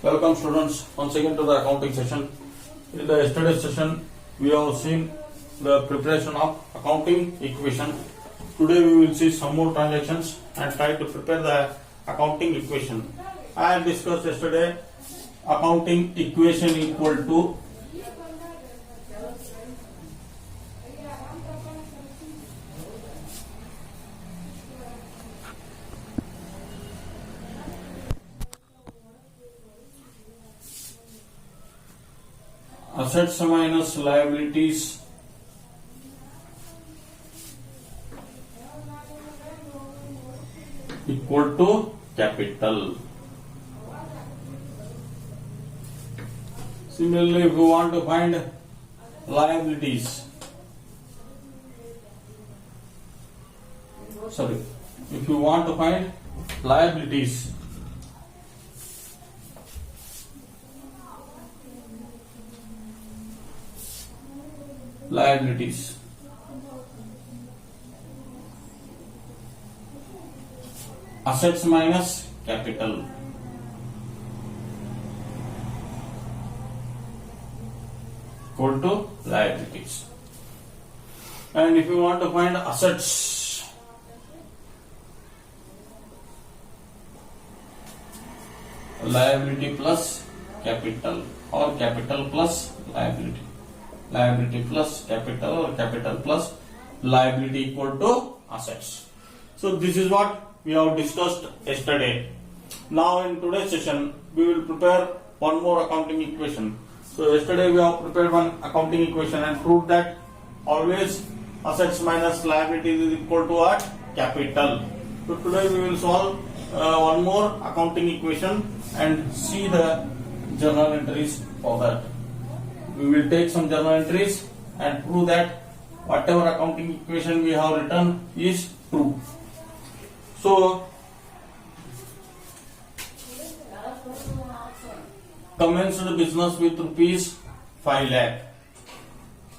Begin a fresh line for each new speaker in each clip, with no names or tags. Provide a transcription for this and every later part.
Welcome students once again to the accounting session. In the yesterday's session we have seen the preparation of accounting equation. Today we will see some more transactions and try to prepare the accounting equation. I had discussed yesterday accounting equation equal to assets minus liabilities equal to capital. Similarly, if you want to find liabilities, if you want to find liabilities, assets minus capital equal to liabilities. And if you want to find assets, liability plus capital or capital plus liability, liability plus capital or capital plus liability equal to assets. So this is what we have discussed yesterday. Now in today's session we will prepare one more accounting equation. So yesterday we have prepared one accounting equation and proved that always assets minus liabilities is equal to what? Capital. So today we will solve one more accounting equation and see the journal entries for that. We will take some journal entries and prove that whatever accounting equation we have written is true. So commenced business with rupees 5 lakh.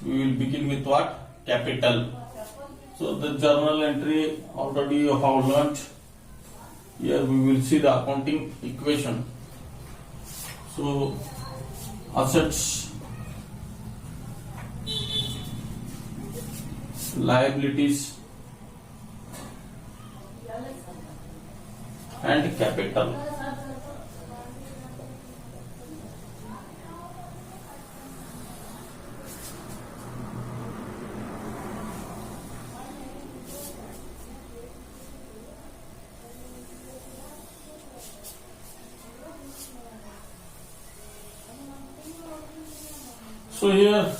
We will begin with what? Capital. So the journal entry already you have learnt. Here we will see the accounting equation. So assets, liabilities and capital. So here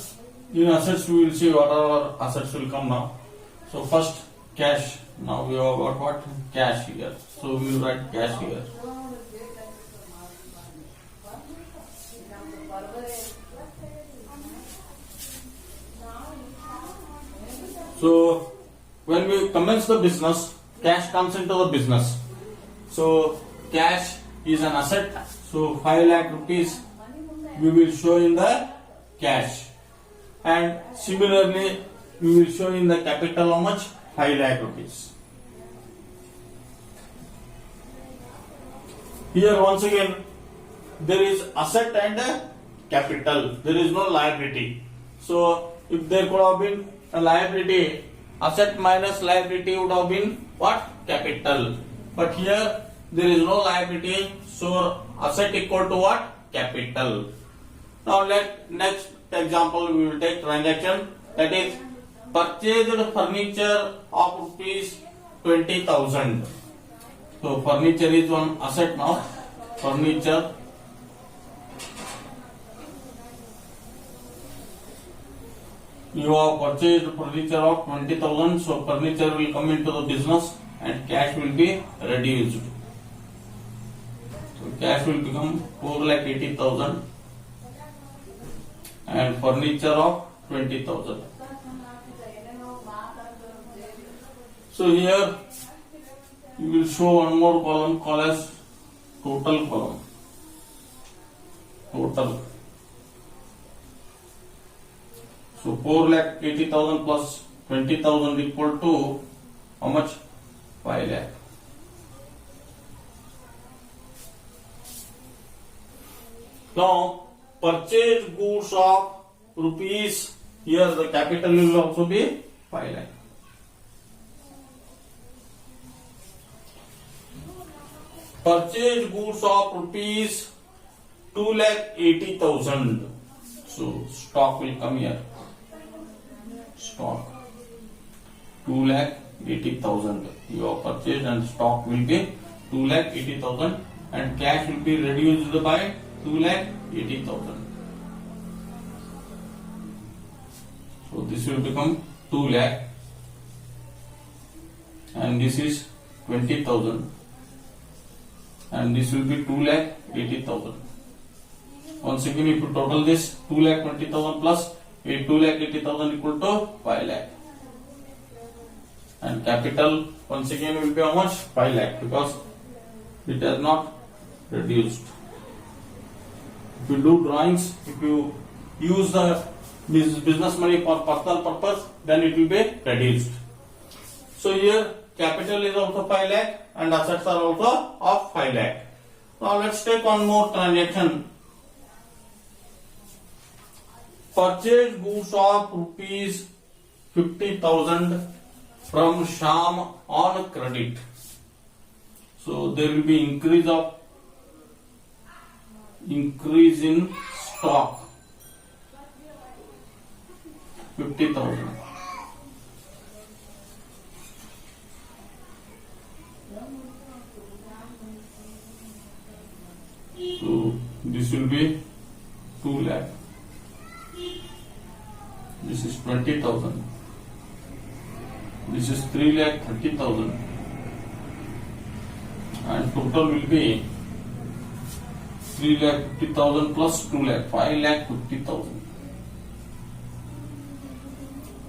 in assets we will see what our assets will come now. So first cash. Now we have got what? Cash here. So we will write cash here. So when we commence the business, cash comes into the business. So cash is an asset. So 5 lakh rupees we will show in the cash. And similarly we will show in the capital how much? 5 lakh rupees. Here once again there is asset and capital. There is no liability. So if there could have been a liability, asset minus liability would have been what? Capital. But here there is no liability, so asset equal to what? Capital. Now next example we will take transaction, that is purchased furniture of rupees 20,000. So furniture is one asset now. Furniture you have purchased furniture of 20,000. So furniture will come into the business and cash will be reduced. So cash will become 4,80,000 and furniture of 20,000. So here you will show one more column called as total column. Total. So 4,80,000 plus 20,000 equal to how much? 5 lakh. Now, purchase goods of rupees, here the capital will also be 5 lakh. Purchase goods of rupees 2,80,000. So stock will come here. Stock 2,80,000. You have purchased and stock will be 2,80,000 and cash will be reduced by 2,80,000. So this will become 2 lakh and this is 20,000 and this will be 2,80,000. Once again, if you total this 2,20,000 plus 2,80,000 equal to 5 lakh. And capital once again will be how much? 5 lakh because it has not reduced. If you do drawings, if you use the business money for personal purpose, then it will be reduced. So here capital is also 5 lakh and assets are also of 5 lakh. Now let's take one more transaction. Purchase goods of rupees 50,000 from Sham on credit. So there will be increase in stock 50,000. So this will be 2 lakh. This is 20,000. This is 3,30,000. And total will be 3,50,000 plus 2 lakh, 5,50,000.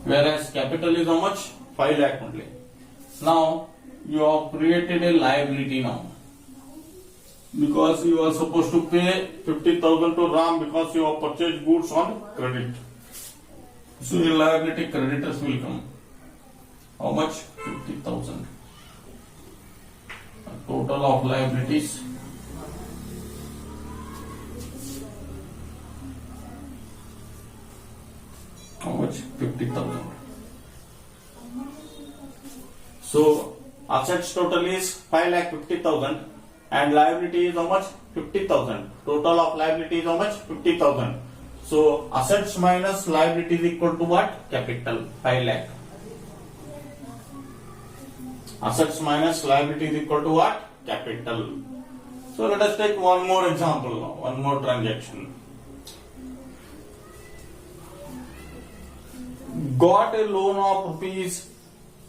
Whereas capital is how much? 5 lakh only. Now you have created a liability now. Because you are supposed to pay 50,000 to Ram because you have purchased goods on credit. So your liability creditors will come. How much? 50,000. Total of liabilities. How much? 50,000. So assets total is 5,50,000 and liability is how much? 50,000. Total of liability is how much? 50,000. So assets minus liability is equal to what? Capital, 5 lakh. Assets minus liability is equal to what? Capital. So let us take one more example now, one more transaction. Got a loan of rupees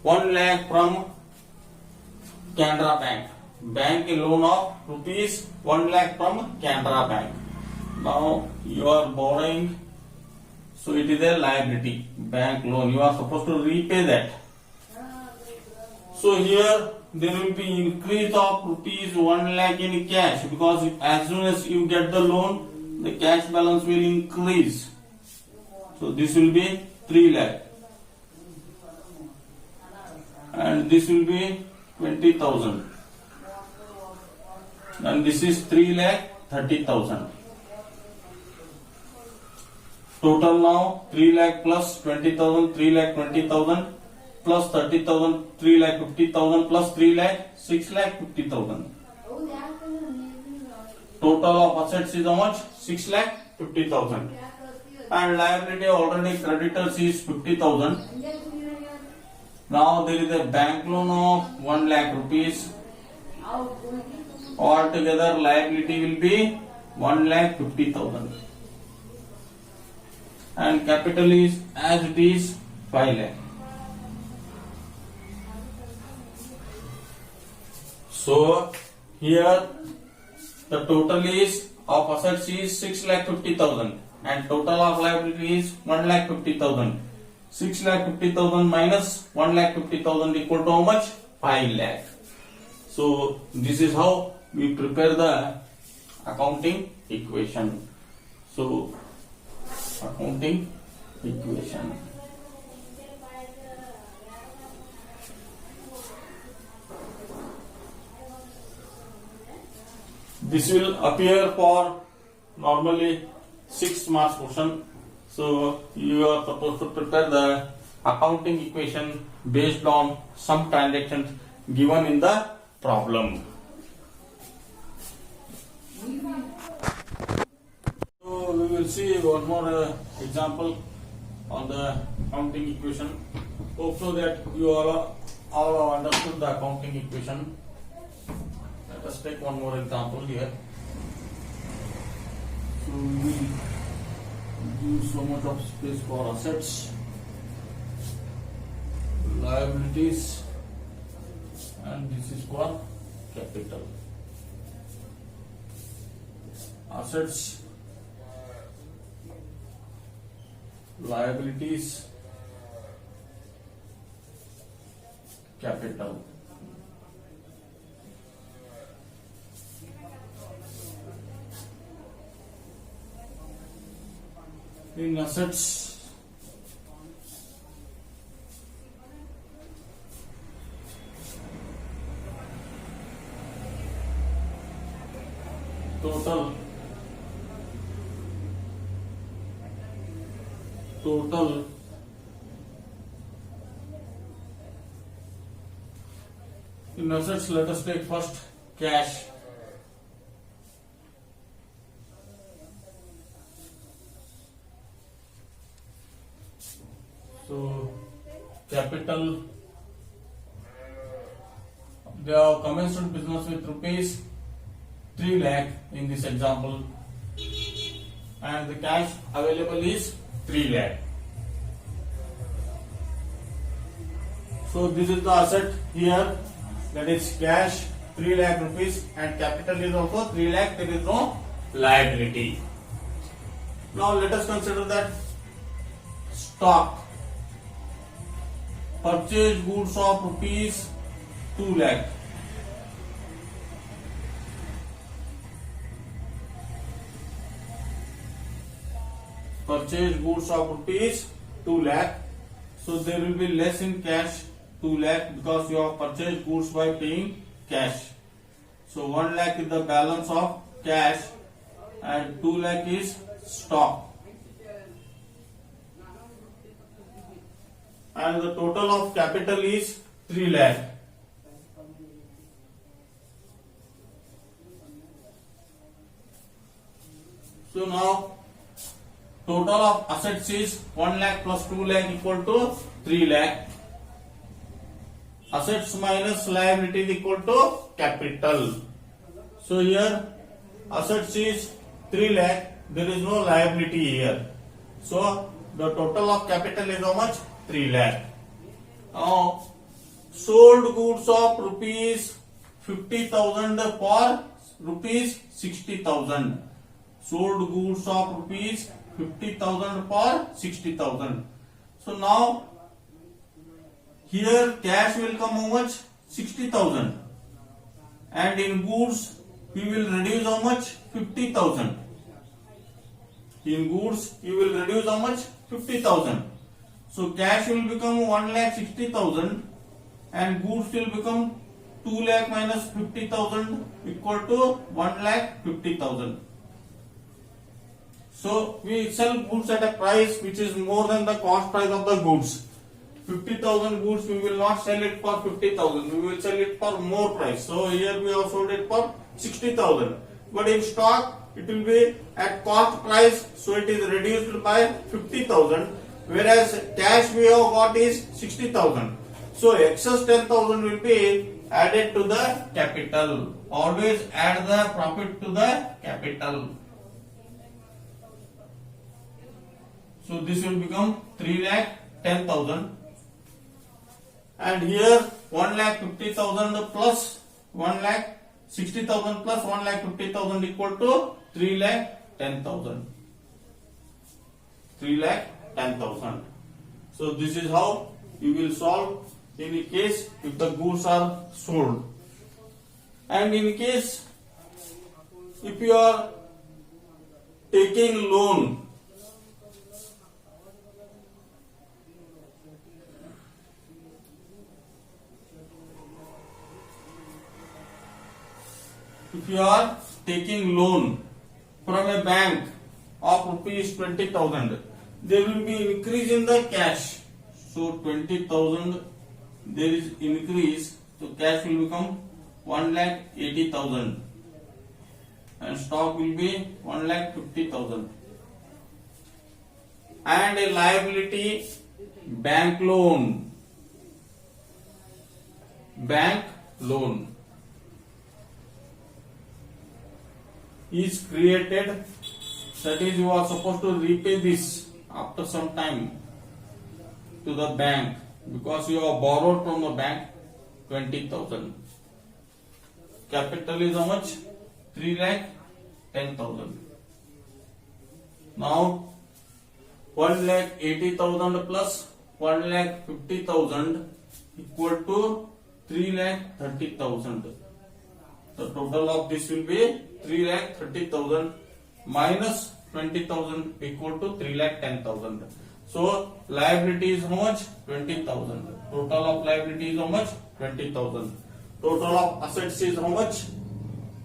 1 lakh from Canara Bank. Bank a loan of rupees 1 lakh from Canara Bank. Now you are borrowing, so it is a liability, bank loan. You are supposed to repay that. So here there will be increase of rupees 1 lakh in cash because as soon as you get the loan, the cash balance will increase. So this will be 3 lakh. And this will be 20,000. And this is 3,30,000. Total now 3 lakh plus 20,000, 3,20,000 plus 30,000, 3,50,000 plus 3 lakh, 6,50,000. Total of assets is how much? 6,50,000. And liability already creditors is 50,000. Now there is a bank loan of 1 lakh rupees. Altogether liability will be 1,50,000. And capital is as it is 5 lakh. So here the total is of assets is 6,50,000 and total of liability is 1,50,000. 6,50,000 minus 1,50,000 equal to how much? 5 lakh. So this is how we prepare the accounting equation. So accounting equation. This will appear for normally 6 marks question. So you are supposed to prepare the accounting equation based on some transactions given in the problem. So we will see one more example on the accounting equation. Hope so that you all have understood the accounting equation. Let us take one more example here. So we will use so much of space for assets, liabilities, and this is for capital. Assets, liabilities, capital. In assets, total in assets, let us take first cash. So capital, they have commenced business with rupees 3 lakh in this example, and the cash available is 3 lakh. So this is the asset here, that is cash 3 lakh rupees, and capital is also 3 lakh. There is no liability. Now let us consider that stock. Purchase goods of rupees 2 lakh. Purchase goods of rupees 2 lakh. So there will be less in cash 2 lakh because you have purchased goods by paying cash. So 1 lakh is the balance of cash and 2 lakh is stock. And the total of capital is 3 lakh. So now total of assets is 1 lakh plus 2 lakh equal to 3 lakh. Assets minus liability is equal to capital. So here assets is 3 lakh. There is no liability here. So the total of capital is how much? 3 lakh. Now sold goods of rupees 50,000 for rupees 60,000. Sold goods of rupees 50,000 for 60,000. So now here cash will come how much? 60,000. And in goods we will reduce how much? 50,000. In goods you will reduce how much? 50,000. So cash will become 1,60,000 and goods will become 2 lakh minus 50,000 equal to 1,50,000. So we sell goods at a price which is more than the cost price of the goods. 50,000 goods we will not sell it for 50,000. We will sell it for more price. So here we have sold it for 60,000. But in stock it will be at cost price. So it is reduced by 50,000. Whereas cash we have got is 60,000. So excess 10,000 will be added to the capital. Always add the profit to the capital. So this will become 3,10,000. And here 1,50,000 plus 1,60,000 plus 1,50,000 equal to 3,10,000. 3,10,000. So this is how you will solve in the case if the goods are sold. And in case if you are taking loan, from a bank of rupees 20,000, there will be increase in the cash. So 20,000 there is increase, so cash will become 1,80,000 and stock will be 1,50,000. And a liability, bank loan is created, that is you are supposed to repay this after some time to the bank because you have borrowed from the bank 20,000. Capital is how much? 3,10,000. Now 1,80,000 plus 1,50,000 equal to 3,30,000. The total of this will be 3,30,000 minus 20,000 equal to 3,10,000. So liability is how much? 20,000. Total of liability is how much? 20,000. Total of assets is how much?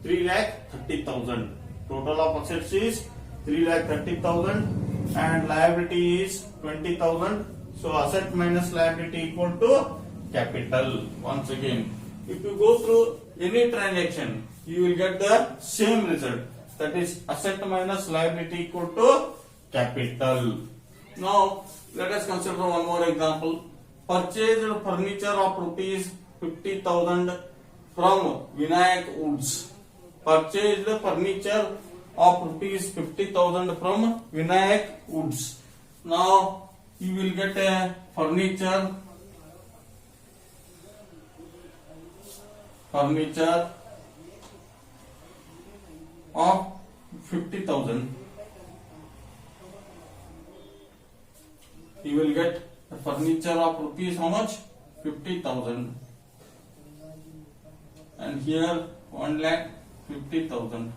3,30,000. Total of assets is 3,30,000 and liability is 20,000. So asset minus liability equal to capital. Once again, if you go through any transaction, you will get the same result. That is asset minus liability equal to capital. Now let us consider one more example. Purchased furniture of rupees 50,000 from Vinayak Woods. Purchased furniture of rupees 50,000 from Vinayak Woods. Now you will get a furniture of 50,000. You will get a furniture of rupees how much? 50,000. And here 1,50,000.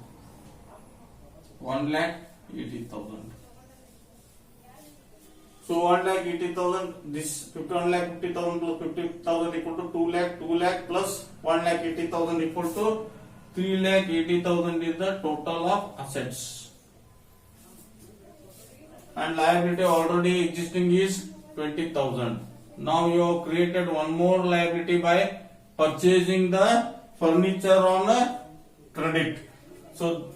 1,80,000. So 1,80,000, this 1,50,000 plus 50,000 equal to 2 lakh plus 1,80,000 equal to 3,80,000 is the total of assets. And liability already existing is 20,000. Now you have created one more liability by purchasing the furniture on a credit. So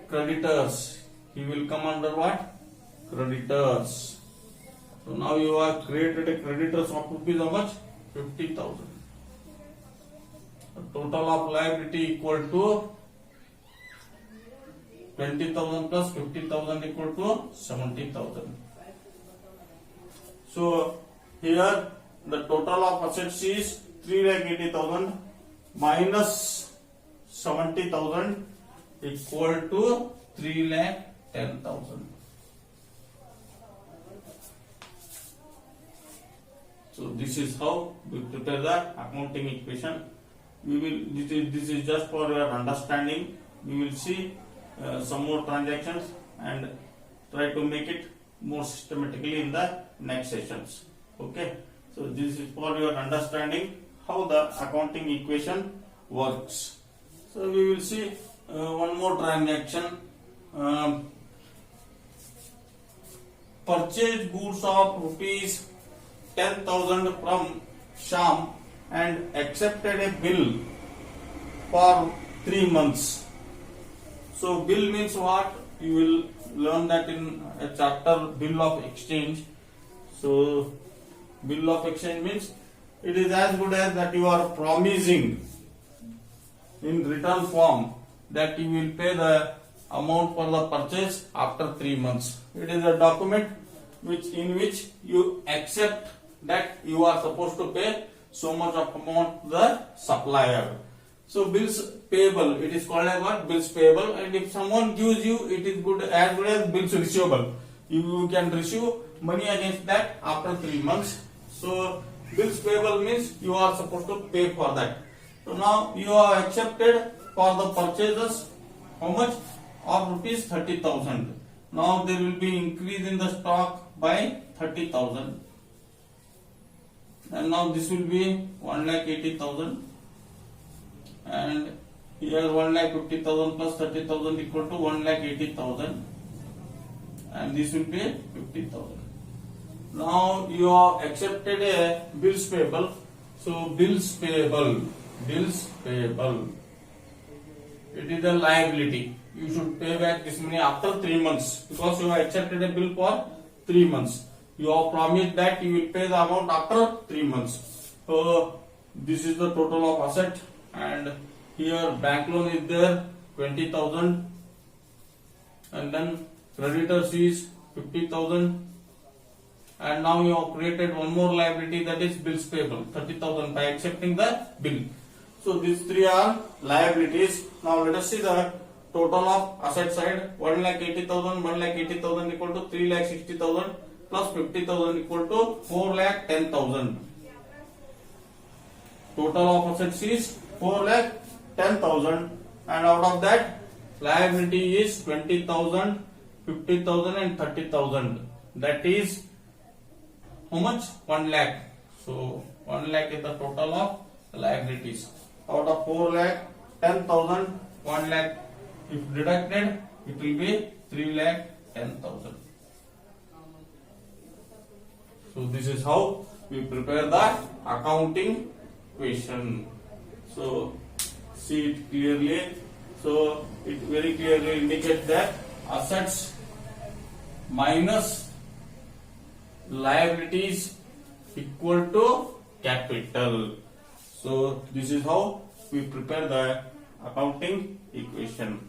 creditors, he will come under what? Creditors. So now you have created a creditors of rupees how much? 50,000. Total of liability equal to 20,000 plus 50,000 equal to 70,000. So here the total of assets is 3,80,000 minus 70,000 equal to 3,10,000. So this is how we prepare the accounting equation. We will. This is just for your understanding. We will see some more transactions and try to make it more systematically in the next sessions. Okay. So this is for your understanding how the accounting equation works. So we will see one more transaction. Purchase goods of rupees 10,000 from Sham and accepted a bill for 3 months. So bill means what? You will learn that in a chapter, bill of exchange. So bill of exchange means it is as good as that you are promising in written form that you will pay the amount for the purchase after 3 months. It is a document in which you accept that you are supposed to pay so much of amount to the supplier. So bills payable, it is called as what? Bills payable. And if someone gives you, it is good as bills receivable. You can receive money against that after 3 months. So bills payable means you are supposed to pay for that. So now you are accepted for the purchases how much? Of rupees 30,000. Now there will be increase in the stock by 30,000. And now this will be 1,80,000 and Here 1,50,000 plus 30,000 equal to 1,80,000, and this will be 50,000. Now you have accepted a bills payable. So bills payable. It is a liability. You should pay back this money after 3 months because you have accepted a bill for 3 months. You have promised that you will pay the amount after 3 months. So this is the total of asset, and here bank loan is there 20,000, and then creditors is 50,000, and now you have created one more liability, that is bills payable 30,000 by accepting the bill. So these three are liabilities. Now let us see the total of asset side. 1,80,000 equal to 3,60,000 plus 50,000 equal to 4,10,000. Total of assets is 4,10,000, and out of that liability is 20,000, 50,000 and 30,000. That is how much? 1 lakh. So 1 lakh is the total of liabilities. Out of 4,10,000, 1 lakh if deducted, it will be 3,10,000. So this is how we prepare the accounting equation. So see it clearly. So it very clearly indicates that assets minus liabilities equal to capital. So this is how we prepare the accounting equation.